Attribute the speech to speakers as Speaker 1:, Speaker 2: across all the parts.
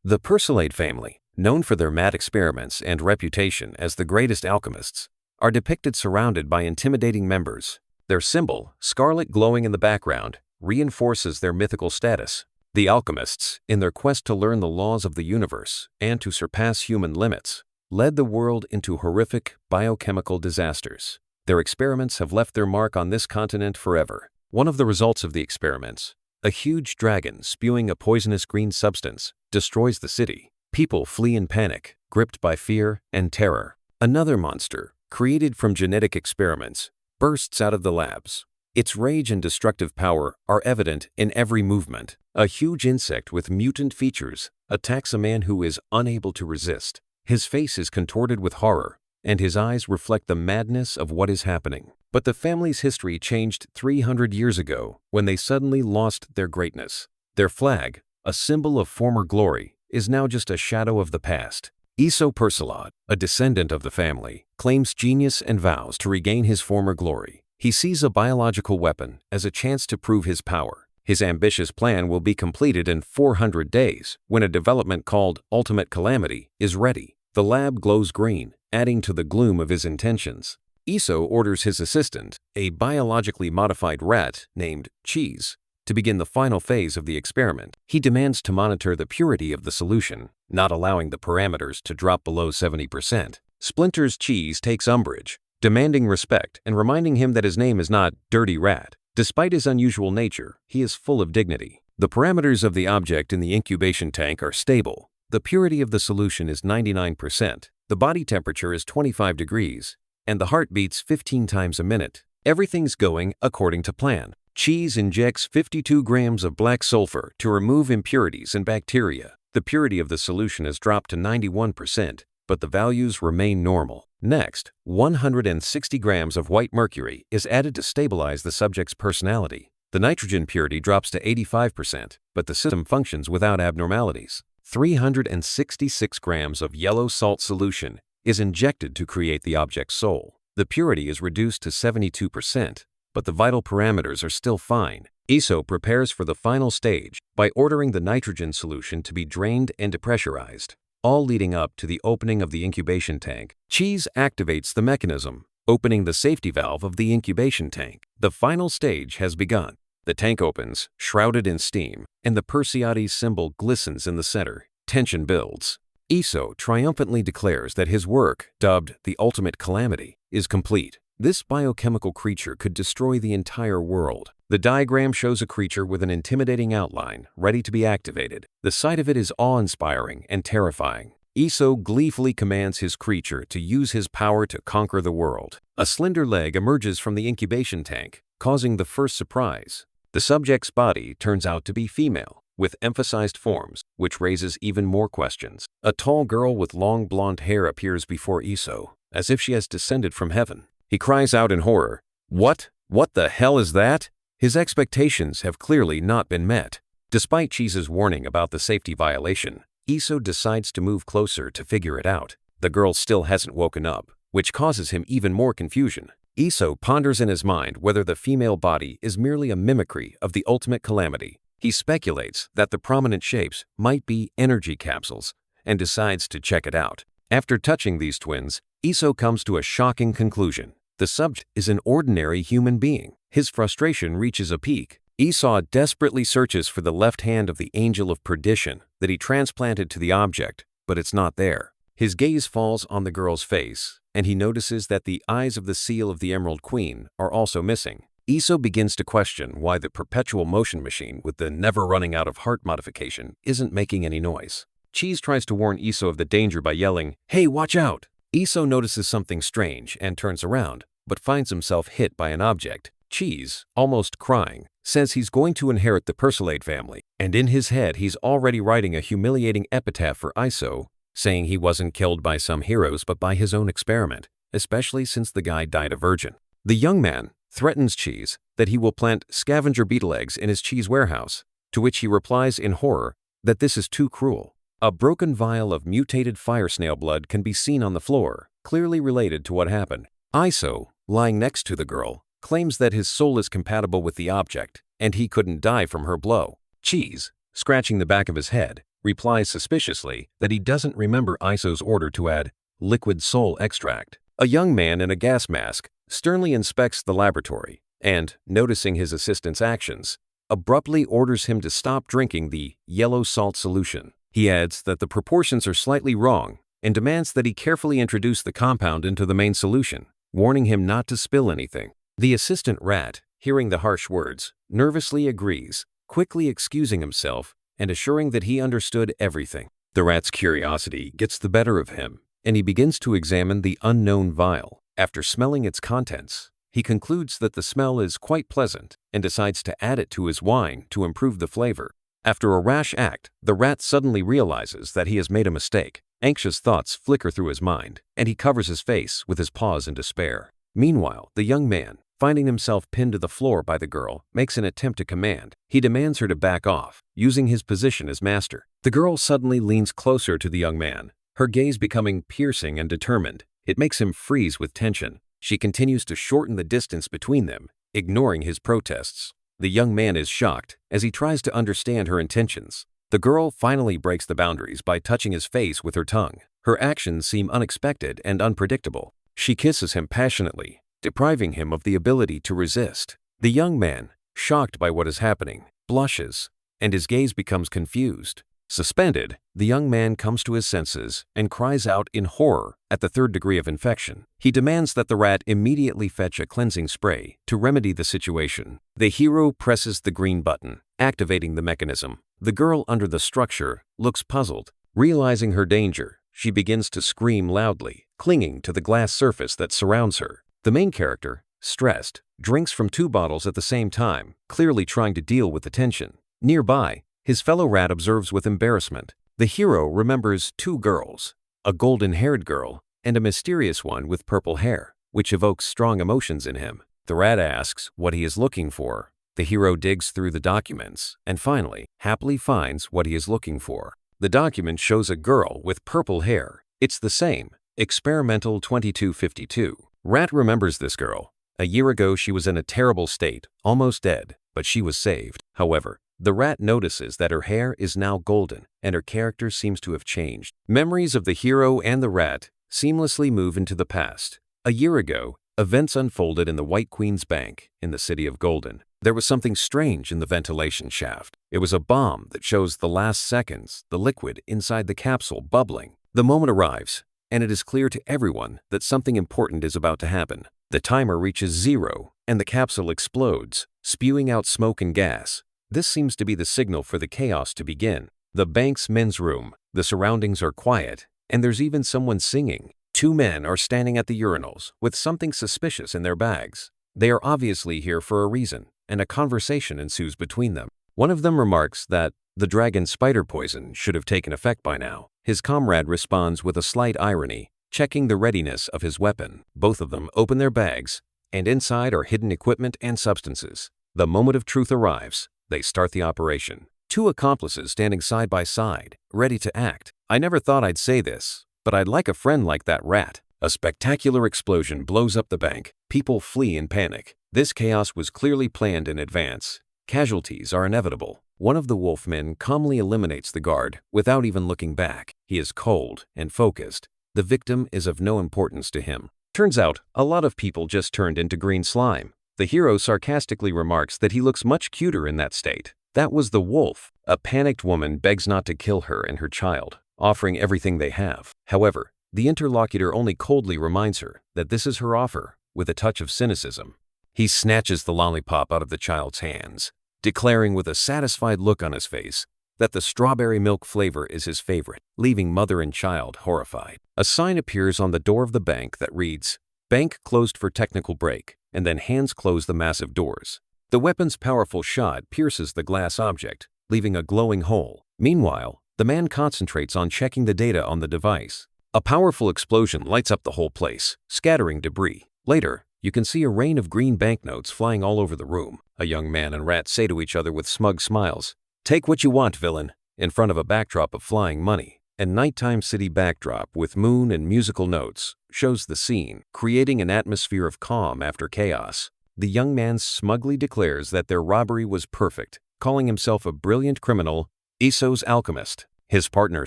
Speaker 1: The Persillade family, known for their mad experiments and reputation as the greatest alchemists, are depicted surrounded by intimidating members. Their symbol, scarlet glowing in the background, reinforces their mythical status. The alchemists, in their quest to learn the laws of the universe and to surpass human limits, led the world into horrific biochemical disasters. Their experiments have left their mark on this continent forever. One of the results of the experiments, a huge dragon spewing a poisonous green substance, destroys the city. People flee in panic, gripped by fear and terror. Another monster, created from genetic experiments, bursts out of the labs. Its rage and destructive power are evident in every movement. A huge insect with mutant features attacks a man who is unable to resist. His face is contorted with horror, and his eyes reflect the madness of what is happening. But the family's history changed 300 years ago when they suddenly lost their greatness. Their flag, a symbol of former glory, is now just a shadow of the past. Eso Persillade, a descendant of the family, claims genius and vows to regain his former glory. He sees a biological weapon as a chance to prove his power. His ambitious plan will be completed in 400 days when a development called Ultimate Calamity is ready. The lab glows green, adding to the gloom of his intentions. Eso orders his assistant, a biologically modified rat named Cheese, to begin the final phase of the experiment. He demands to monitor the purity of the solution, not allowing the parameters to drop below 70%. Splinter's Cheese takes umbrage, demanding respect and reminding him that his name is not Dirty Rat. Despite his unusual nature, he is full of dignity. The parameters of the object in the incubation tank are stable. The purity of the solution is 99%. The body temperature is 25 degrees, and the heart beats 15 times a minute. Everything's going according to plan. Cheese injects 52 grams of black sulfur to remove impurities and bacteria. The purity of the solution has dropped to 91%, but the values remain normal. Next, 160 grams of white mercury is added to stabilize the subject's personality. The nitrogen purity drops to 85%, but the system functions without abnormalities. 366 grams of yellow salt solution is injected to create the object's soul. The purity is reduced to 72%, but the vital parameters are still fine. Eso prepares for the final stage by ordering the nitrogen solution to be drained and depressurized, all leading up to the opening of the incubation tank. Cheese activates the mechanism, opening the safety valve of the incubation tank. The final stage has begun. The tank opens, shrouded in steam, and the Persillade symbol glistens in the center. Tension builds. Eso triumphantly declares that his work, dubbed the Ultimate Calamity, is complete. This biochemical creature could destroy the entire world. The diagram shows a creature with an intimidating outline, ready to be activated. The sight of it is awe-inspiring and terrifying. Eso gleefully commands his creature to use his power to conquer the world. A slender leg emerges from the incubation tank, causing the first surprise. The subject's body turns out to be female, with emphasized forms, which raises even more questions. A tall girl with long blonde hair appears before Eso, as if she has descended from heaven. He cries out in horror, "What? What the hell is that?" His expectations have clearly not been met. Despite Cheese's warning about the safety violation, Eso decides to move closer to figure it out. The girl still hasn't woken up, which causes him even more confusion. Eso ponders in his mind whether the female body is merely a mimicry of the Ultimate Calamity. He speculates that the prominent shapes might be energy capsules and decides to check it out. After touching these twins, Eso comes to a shocking conclusion. The subject is an ordinary human being. His frustration reaches a peak. Eso desperately searches for the left hand of the angel of perdition that he transplanted to the object, but it's not there. His gaze falls on the girl's face, and he notices that the eyes of the seal of the Emerald Queen are also missing. Eso begins to question why the perpetual motion machine with the never-running-out-of-heart modification isn't making any noise. Cheese tries to warn Eso of the danger by yelling, "Hey, watch out!" Eso notices something strange and turns around, but finds himself hit by an object. Cheese, almost crying, says he's going to inherit the Persillade family, and in his head he's already writing a humiliating epitaph for Eso, saying he wasn't killed by some heroes but by his own experiment, especially since the guy died a virgin. The young man threatens Cheese that he will plant scavenger beetle eggs in his cheese warehouse, to which he replies in horror that this is too cruel. A broken vial of mutated fire snail blood can be seen on the floor, clearly related to what happened. Eso, lying next to the girl, claims that his soul is compatible with the object, and he couldn't die from her blow. Cheese, scratching the back of his head, replies suspiciously that he doesn't remember Iso's order to add liquid soul extract. A young man in a gas mask sternly inspects the laboratory and, noticing his assistant's actions, abruptly orders him to stop drinking the yellow salt solution. He adds that the proportions are slightly wrong and demands that he carefully introduce the compound into the main solution, warning him not to spill anything. The assistant rat, hearing the harsh words, nervously agrees, quickly excusing himself and assuring that he understood everything. The rat's curiosity gets the better of him, and he begins to examine the unknown vial. After smelling its contents, he concludes that the smell is quite pleasant and decides to add it to his wine to improve the flavor. After a rash act, the rat suddenly realizes that he has made a mistake. Anxious thoughts flicker through his mind, and he covers his face with his paws in despair. Meanwhile, the young man, finding himself pinned to the floor by the girl, makes an attempt to command. He demands her to back off, using his position as master. The girl suddenly leans closer to the young man, her gaze becoming piercing and determined. It makes him freeze with tension. She continues to shorten the distance between them, ignoring his protests. The young man is shocked as he tries to understand her intentions. The girl finally breaks the boundaries by touching his face with her tongue. Her actions seem unexpected and unpredictable. She kisses him passionately, depriving him of the ability to resist. The young man, shocked by what is happening, blushes, and his gaze becomes confused. Suspended, the young man comes to his senses and cries out in horror at the third degree of infection. He demands that the rat immediately fetch a cleansing spray to remedy the situation. The hero presses the green button, activating the mechanism. The girl under the structure looks puzzled. Realizing her danger, she begins to scream loudly, clinging to the glass surface that surrounds her. The main character, stressed, drinks from 2 bottles at the same time, clearly trying to deal with the tension. Nearby, his fellow rat observes with embarrassment. The hero remembers 2 girls, a golden-haired girl and a mysterious one with purple hair, which evokes strong emotions in him. The rat asks what he is looking for. The hero digs through the documents and finally, happily finds what he is looking for. The document shows a girl with purple hair. It's the same, Experimental 2252. Rat remembers this girl. A year ago she was in a terrible state, almost dead, but she was saved. However, the rat notices that her hair is now golden and her character seems to have changed. Memories of the hero and the rat seamlessly move into the past. A year ago, events unfolded in the White Queen's Bank in the city of Golden. There was something strange in the ventilation shaft. It was a bomb that shows the last seconds, the liquid inside the capsule bubbling. The moment arrives, and it is clear to everyone that something important is about to happen. The timer reaches 0, and the capsule explodes, spewing out smoke and gas. This seems to be the signal for the chaos to begin. The bank's men's room. The surroundings are quiet, and there's even someone singing. 2 men are standing at the urinals with something suspicious in their bags. They are obviously here for a reason, and a conversation ensues between them. One of them remarks that the dragon spider poison should have taken effect by now. His comrade responds with a slight irony, checking the readiness of his weapon. Both of them open their bags, and inside are hidden equipment and substances. The moment of truth arrives. They start the operation. 2 accomplices standing side by side, ready to act. I never thought I'd say this, but I'd like a friend like that rat. A spectacular explosion blows up the bank. People flee in panic. This chaos was clearly planned in advance. Casualties are inevitable. One of the wolfmen calmly eliminates the guard without even looking back. He is cold and focused. The victim is of no importance to him. Turns out, a lot of people just turned into green slime. The hero sarcastically remarks that he looks much cuter in that state. That was the wolf. A panicked woman begs not to kill her and her child, offering everything they have. However, the interlocutor only coldly reminds her that this is her offer, with a touch of cynicism. He snatches the lollipop out of the child's hands, declaring with a satisfied look on his face that the strawberry milk flavor is his favorite, leaving mother and child horrified. A sign appears on the door of the bank that reads, "Bank closed for technical break," and then hands close the massive doors. The weapon's powerful shot pierces the glass object, leaving a glowing hole. Meanwhile, the man concentrates on checking the data on the device. A powerful explosion lights up the whole place, scattering debris. Later, you can see a rain of green banknotes flying all over the room. A young man and rat say to each other with smug smiles, "Take what you want, villain," in front of a backdrop of flying money. A nighttime city backdrop with moon and musical notes shows the scene, creating an atmosphere of calm after chaos. The young man smugly declares that their robbery was perfect, calling himself a brilliant criminal, Iso's alchemist. His partner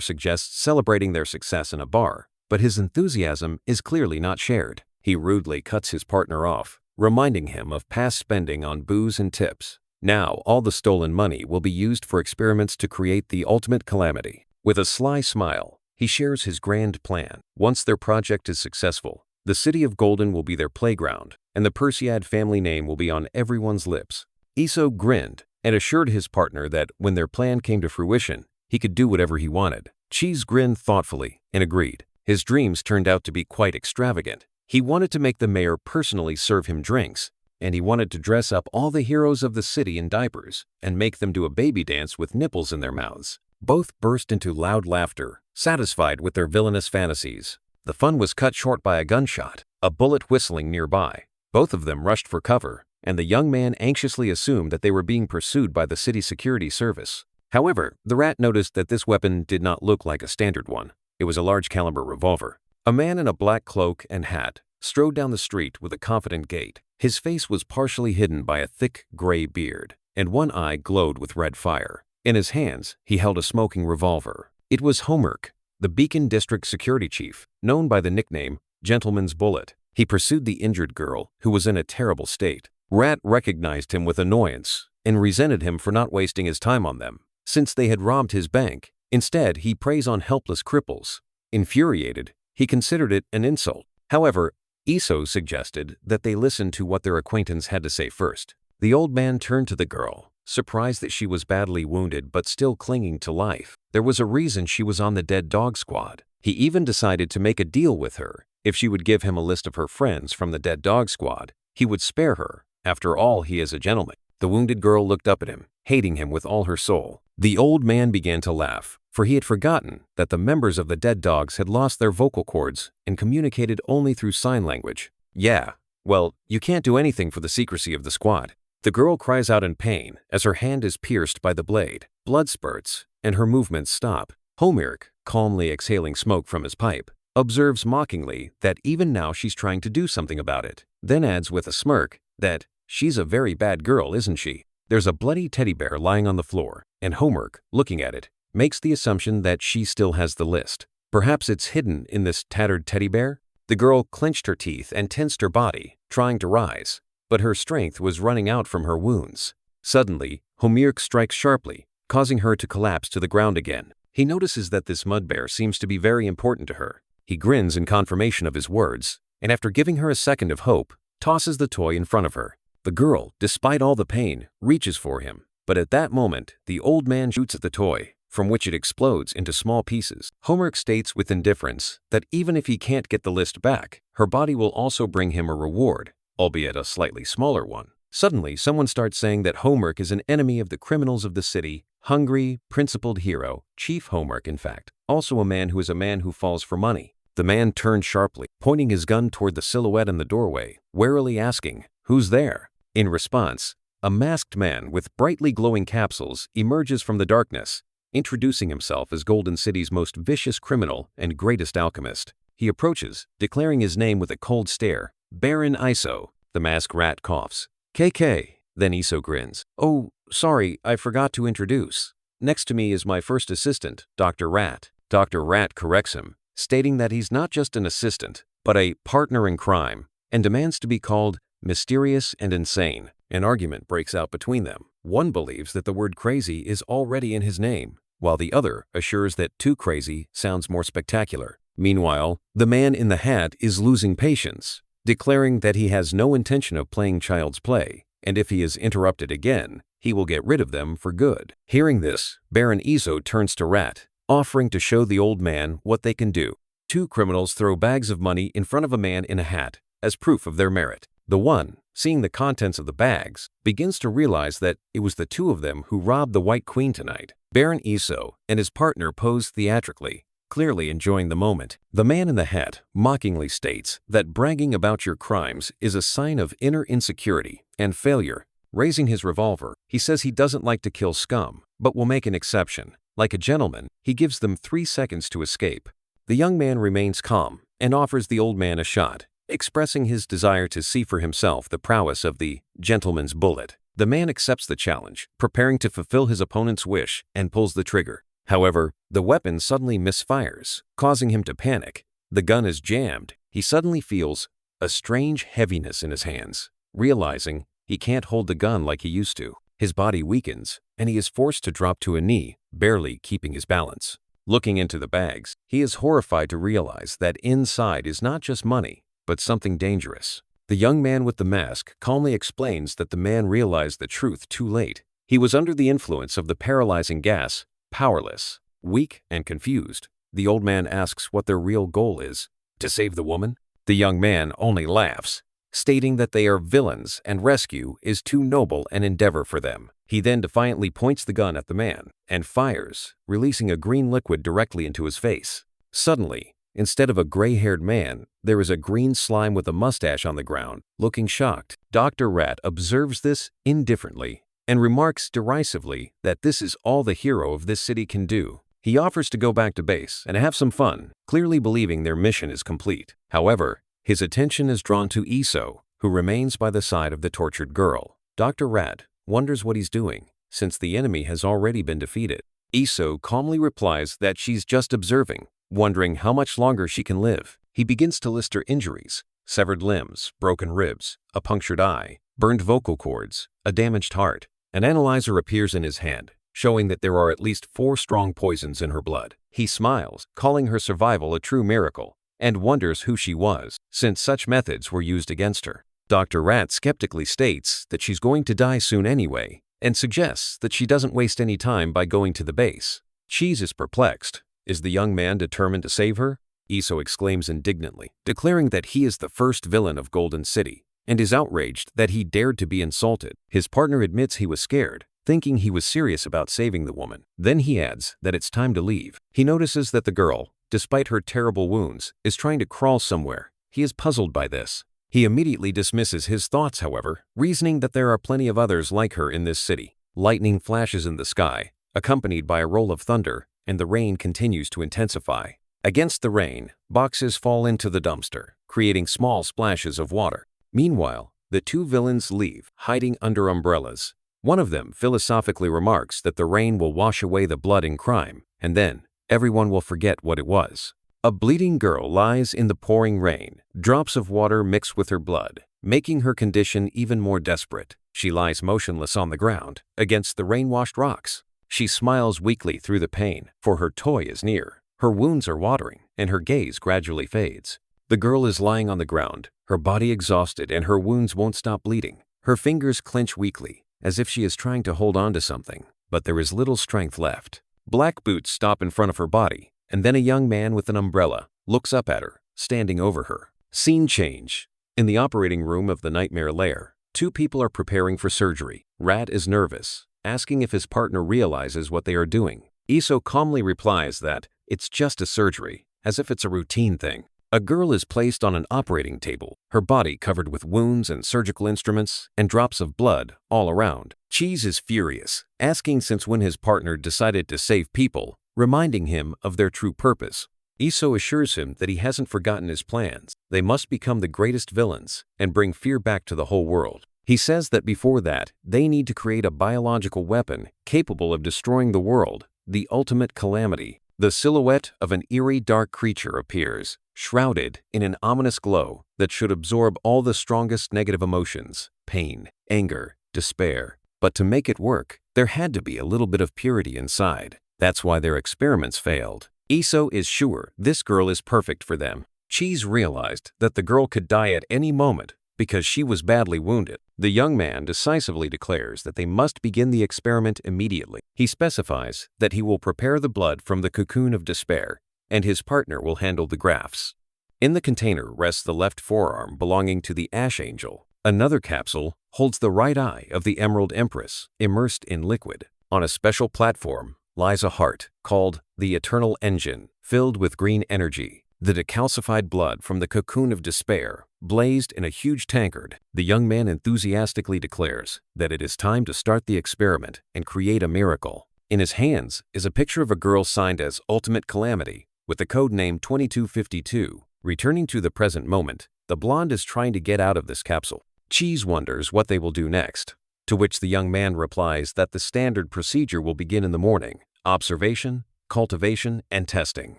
Speaker 1: suggests celebrating their success in a bar, but his enthusiasm is clearly not shared. He rudely cuts his partner off, reminding him of past spending on booze and tips. Now, all the stolen money will be used for experiments to create the ultimate calamity. With a sly smile, he shares his grand plan. Once their project is successful, the city of Golden will be their playground, and the Perseid family name will be on everyone's lips. Iso grinned and assured his partner that when their plan came to fruition, he could do whatever he wanted. Cheese grinned thoughtfully and agreed. His dreams turned out to be quite extravagant. He wanted to make the mayor personally serve him drinks, and he wanted to dress up all the heroes of the city in diapers and make them do a baby dance with nipples in their mouths. Both burst into loud laughter, satisfied with their villainous fantasies. The fun was cut short by a gunshot, a bullet whistling nearby. Both of them rushed for cover, and the young man anxiously assumed that they were being pursued by the city security service. However, the rat noticed that this weapon did not look like a standard one. It was a large-caliber revolver. A man in a black cloak and hat strode down the street with a confident gait. His face was partially hidden by a thick gray beard, and one eye glowed with red fire. In his hands, he held a smoking revolver. It was Homerk, the Beacon District Security Chief, known by the nickname Gentleman's Bullet. He pursued the injured girl, who was in a terrible state. Rat recognized him with annoyance and resented him for not wasting his time on them, since they had robbed his bank. Instead, he preys on helpless cripples. Infuriated, he considered it an insult. However, Iso suggested that they listen to what their acquaintance had to say first. The old man turned to the girl, surprised that she was badly wounded but still clinging to life. There was a reason she was on the dead dog squad. He even decided to make a deal with her. If she would give him a list of her friends from the dead dog squad, he would spare her. After all, he is a gentleman. The wounded girl looked up at him, hating him with all her soul. The old man began to laugh, for he had forgotten that the members of the dead dogs had lost their vocal cords and communicated only through sign language. Yeah, well, you can't do anything for the secrecy of the squad. The girl cries out in pain as her hand is pierced by the blade. Blood spurts, and her movements stop. Homerk, calmly exhaling smoke from his pipe, observes mockingly that even now she's trying to do something about it, then adds with a smirk that she's a very bad girl, isn't she? There's a bloody teddy bear lying on the floor, and Homerk, looking at it, makes the assumption that she still has the list. Perhaps it's hidden in this tattered teddy bear? The girl clenched her teeth and tensed her body, trying to rise, but her strength was running out from her wounds. Suddenly, Homerk strikes sharply, causing her to collapse to the ground again. He notices that this mud bear seems to be very important to her. He grins in confirmation of his words, and after giving her a second of hope, tosses the toy in front of her. The girl, despite all the pain, reaches for him, but at that moment, the old man shoots at the toy, from which it explodes into small pieces. Homerk states with indifference that even if he can't get the list back, her body will also bring him a reward, albeit a slightly smaller one. Suddenly, someone starts saying that Homerk is an enemy of the criminals of the city, hungry, principled hero, Chief Homerk in fact, also a man who falls for money. The man turned sharply, pointing his gun toward the silhouette in the doorway, warily asking, "Who's there?" In response, a masked man with brightly glowing capsules emerges from the darkness, introducing himself as Golden City's most vicious criminal and greatest alchemist. He approaches, declaring his name with a cold stare, "Baron Iso." The masked rat coughs. "KK." Then Iso grins. "Oh, sorry, I forgot to introduce. Next to me is my first assistant, Dr. Rat." Dr. Rat corrects him, stating that he's not just an assistant, but a partner in crime, and demands to be called mysterious and insane. An argument breaks out between them. One believes that the word crazy is already in his name, while the other assures that too crazy sounds more spectacular. Meanwhile, the man in the hat is losing patience, declaring that he has no intention of playing child's play, and if he is interrupted again, he will get rid of them for good. Hearing this, Baron Iso turns to Rat, offering to show the old man what they can do. Two criminals throw bags of money in front of a man in a hat as proof of their merit. The one, seeing the contents of the bags, begins to realize that it was the two of them who robbed the White Queen tonight. Baron Iso and his partner pose theatrically, clearly enjoying the moment. The man in the hat mockingly states that bragging about your crimes is a sign of inner insecurity and failure. Raising his revolver, he says he doesn't like to kill scum, but will make an exception. Like a gentleman, he gives them 3 seconds to escape. The young man remains calm and offers the old man a shot, expressing his desire to see for himself the prowess of the gentleman's bullet. The man accepts the challenge, preparing to fulfill his opponent's wish, and pulls the trigger. However, the weapon suddenly misfires, causing him to panic. The gun is jammed. He suddenly feels a strange heaviness in his hands. Realizing he can't hold the gun like he used to, his body weakens, and he is forced to drop to a knee, barely keeping his balance. Looking into the bags, he is horrified to realize that inside is not just money, but something dangerous. The young man with the mask calmly explains that the man realized the truth too late. He was under the influence of the paralyzing gas, powerless, weak, and confused. The old man asks what their real goal is: to save the woman? The young man only laughs, stating that they are villains and rescue is too noble an endeavor for them. He then defiantly points the gun at the man and fires, releasing a green liquid directly into his face. Suddenly, instead of a gray-haired man, there is a green slime with a mustache on the ground, looking shocked. Dr. Rat observes this indifferently and remarks derisively that this is all the hero of this city can do. He offers to go back to base and have some fun, clearly believing their mission is complete. However, his attention is drawn to Iso, who remains by the side of the tortured girl. Dr. Rat wonders what he's doing, since the enemy has already been defeated. Iso calmly replies that she's just observing, wondering how much longer she can live. He begins to list her injuries: severed limbs, broken ribs, a punctured eye, burned vocal cords, a damaged heart. An analyzer appears in his hand, showing that there are at least 4 strong poisons in her blood. He smiles, calling her survival a true miracle, and wonders who she was, since such methods were used against her. Dr. Rat skeptically states that she's going to die soon anyway, and suggests that she doesn't waste any time by going to the base. Cheese is perplexed. Is the young man determined to save her? Iso exclaims indignantly, declaring that he is the first villain of Golden City, and is outraged that he dared to be insulted. His partner admits he was scared, thinking he was serious about saving the woman. Then he adds that it's time to leave. He notices that the girl, despite her terrible wounds, is trying to crawl somewhere. He is puzzled by this. He immediately dismisses his thoughts, however, reasoning that there are plenty of others like her in this city. Lightning flashes in the sky, accompanied by a roll of thunder, and the rain continues to intensify. Against the rain, boxes fall into the dumpster, creating small splashes of water. Meanwhile, the 2 villains leave, hiding under umbrellas. One of them philosophically remarks that the rain will wash away the blood and crime, and then everyone will forget what it was. A bleeding girl lies in the pouring rain, drops of water mix with her blood, making her condition even more desperate. She lies motionless on the ground, against the rain-washed rocks. She smiles weakly through the pain, for her toy is near. Her wounds are watering, and her gaze gradually fades. The girl is lying on the ground, her body exhausted, and her wounds won't stop bleeding. Her fingers clench weakly, as if she is trying to hold on to something, but there is little strength left. Black boots stop in front of her body, and then a young man with an umbrella looks up at her, standing over her. Scene change. In the operating room of the Nightmare Lair, 2 people are preparing for surgery. Rat is nervous, asking if his partner realizes what they are doing. Iso calmly replies that it's just a surgery, as if it's a routine thing. A girl is placed on an operating table, her body covered with wounds and surgical instruments, and drops of blood all around. Cheese is furious, asking since when his partner decided to save people, reminding him of their true purpose. Iso assures him that he hasn't forgotten his plans. They must become the greatest villains and bring fear back to the whole world. He says that before that, they need to create a biological weapon capable of destroying the world, the ultimate calamity. The silhouette of an eerie dark creature appears, shrouded in an ominous glow that should absorb all the strongest negative emotions: pain, anger, despair. But to make it work, there had to be a little bit of purity inside. That's why their experiments failed. Iso is sure this girl is perfect for them. Cheese realized that the girl could die at any moment because she was badly wounded. The young man decisively declares that they must begin the experiment immediately. He specifies that he will prepare the blood from the cocoon of despair, and his partner will handle the grafts. In the container rests the left forearm belonging to the Ash Angel. Another capsule holds the right eye of the Emerald Empress, immersed in liquid. On a special platform lies a heart called the Eternal Engine, filled with green energy. The decalcified blood from the cocoon of despair blazed in a huge tankard. The young man enthusiastically declares that it is time to start the experiment and create a miracle. In his hands is a picture of a girl signed as Ultimate Calamity with the code name 2252. Returning to the present moment, the blonde is trying to get out of this capsule. Cheese wonders what they will do next, to which the young man replies that the standard procedure will begin in the morning: observation, cultivation, and testing.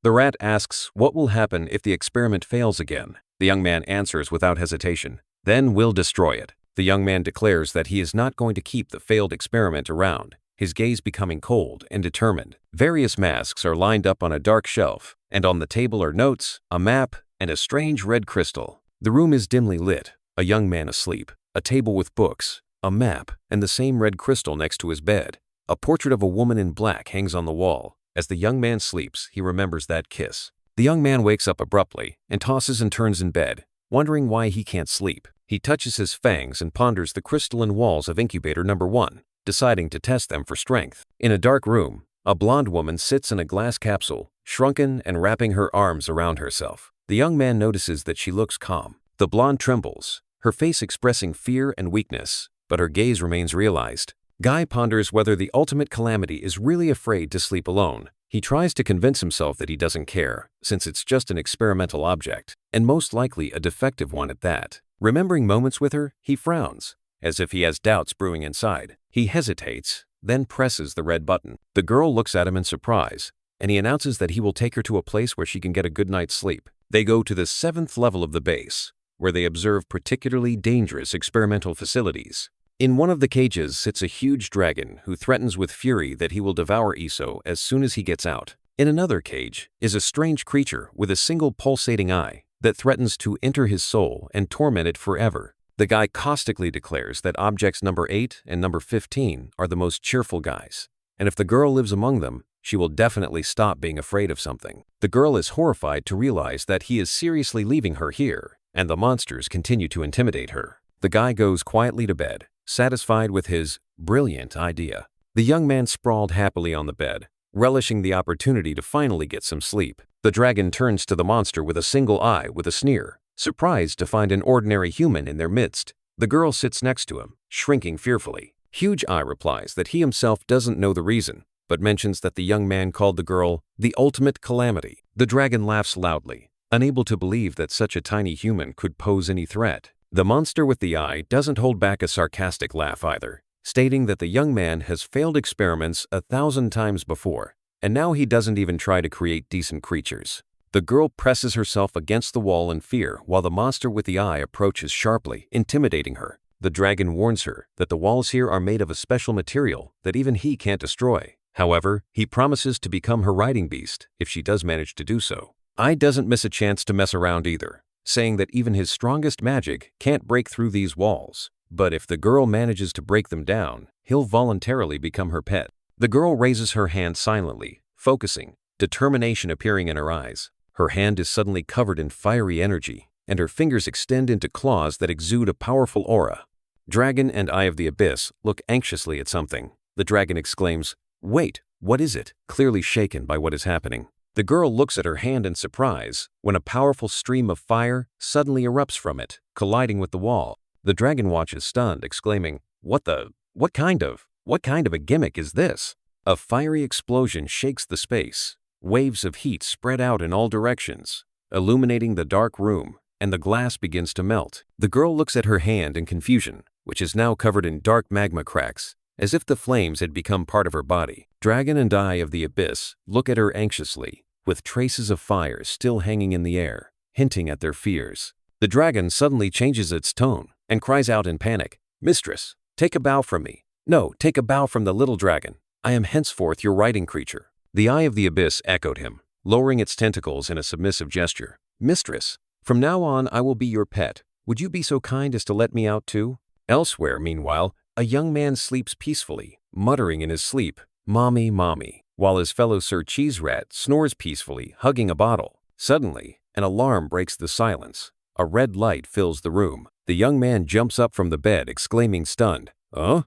Speaker 1: The rat asks what will happen if the experiment fails again. The young man answers without hesitation, "Then we'll destroy it." The young man declares that he is not going to keep the failed experiment around, his gaze becoming cold and determined. Various masks are lined up on a dark shelf, and on the table are notes, a map, and a strange red crystal. The room is dimly lit, a young man asleep, a table with books, a map, and the same red crystal next to his bed. A portrait of a woman in black hangs on the wall. As the young man sleeps, he remembers that kiss. The young man wakes up abruptly and tosses and turns in bed, wondering why he can't sleep. He touches his fangs and ponders the crystalline walls of incubator number 1, deciding to test them for strength. In a dark room, a blonde woman sits in a glass capsule, shrunken and wrapping her arms around herself. The young man notices that she looks calm. The blonde trembles, her face expressing fear and weakness, but her gaze remains realized. Guy ponders whether the ultimate calamity is really afraid to sleep alone. He tries to convince himself that he doesn't care, since it's just an experimental object, and most likely a defective one at that. Remembering moments with her, he frowns, as if he has doubts brewing inside. He hesitates, then presses the red button. The girl looks at him in surprise, and he announces that he will take her to a place where she can get a good night's sleep. They go to the 7th level of the base, where they observe particularly dangerous experimental facilities. In one of the cages sits a huge dragon who threatens with fury that he will devour Iso as soon as he gets out. In another cage is a strange creature with a single pulsating eye that threatens to enter his soul and torment it forever. The guy caustically declares that objects number 8 and number 15 are the most cheerful guys, and if the girl lives among them, she will definitely stop being afraid of something. The girl is horrified to realize that he is seriously leaving her here, and the monsters continue to intimidate her. The guy goes quietly to bed, satisfied with his brilliant idea. The young man sprawled happily on the bed, relishing the opportunity to finally get some sleep. The dragon turns to the monster with a single eye with a sneer, surprised to find an ordinary human in their midst. The girl sits next to him, shrinking fearfully. Huge Eye replies that he himself doesn't know the reason, but mentions that the young man called the girl the ultimate calamity. The dragon laughs loudly, unable to believe that such a tiny human could pose any threat. The monster with the eye doesn't hold back a sarcastic laugh either, stating that the young man has failed experiments 1,000 times before, and now he doesn't even try to create decent creatures. The girl presses herself against the wall in fear while the monster with the eye approaches sharply, intimidating her. The dragon warns her that the walls here are made of a special material that even he can't destroy. However, he promises to become her riding beast if she does manage to do so. Eye doesn't miss a chance to mess around either, saying that even his strongest magic can't break through these walls, but if the girl manages to break them down, he'll voluntarily become her pet. The girl raises her hand silently, focusing, determination appearing in her eyes. Her hand is suddenly covered in fiery energy, and her fingers extend into claws that exude a powerful aura. Dragon and Eye of the Abyss look anxiously at something. The dragon exclaims, "Wait, what is it?" clearly shaken by what is happening. The girl looks at her hand in surprise when a powerful stream of fire suddenly erupts from it, colliding with the wall. The dragon watches stunned, exclaiming, What kind of a gimmick is this?" A fiery explosion shakes the space. Waves of heat spread out in all directions, illuminating the dark room, and the glass begins to melt. The girl looks at her hand in confusion, which is now covered in dark magma cracks, as if the flames had become part of her body. Dragon and Eye of the Abyss look at her anxiously, with traces of fire still hanging in the air, hinting at their fears. The dragon suddenly changes its tone and cries out in panic, "Mistress, take a bow from me. No, take a bow from the little dragon. I am henceforth your riding creature." The Eye of the Abyss echoed him, lowering its tentacles in a submissive gesture. "Mistress, from now on I will be your pet. Would you be so kind as to let me out too?" Elsewhere, meanwhile, a young man sleeps peacefully, muttering in his sleep, "Mommy, mommy," while his fellow Sir Cheese Rat snores peacefully, hugging a bottle. Suddenly, an alarm breaks the silence. A red light fills the room. The young man jumps up from the bed, exclaiming stunned, "Huh?"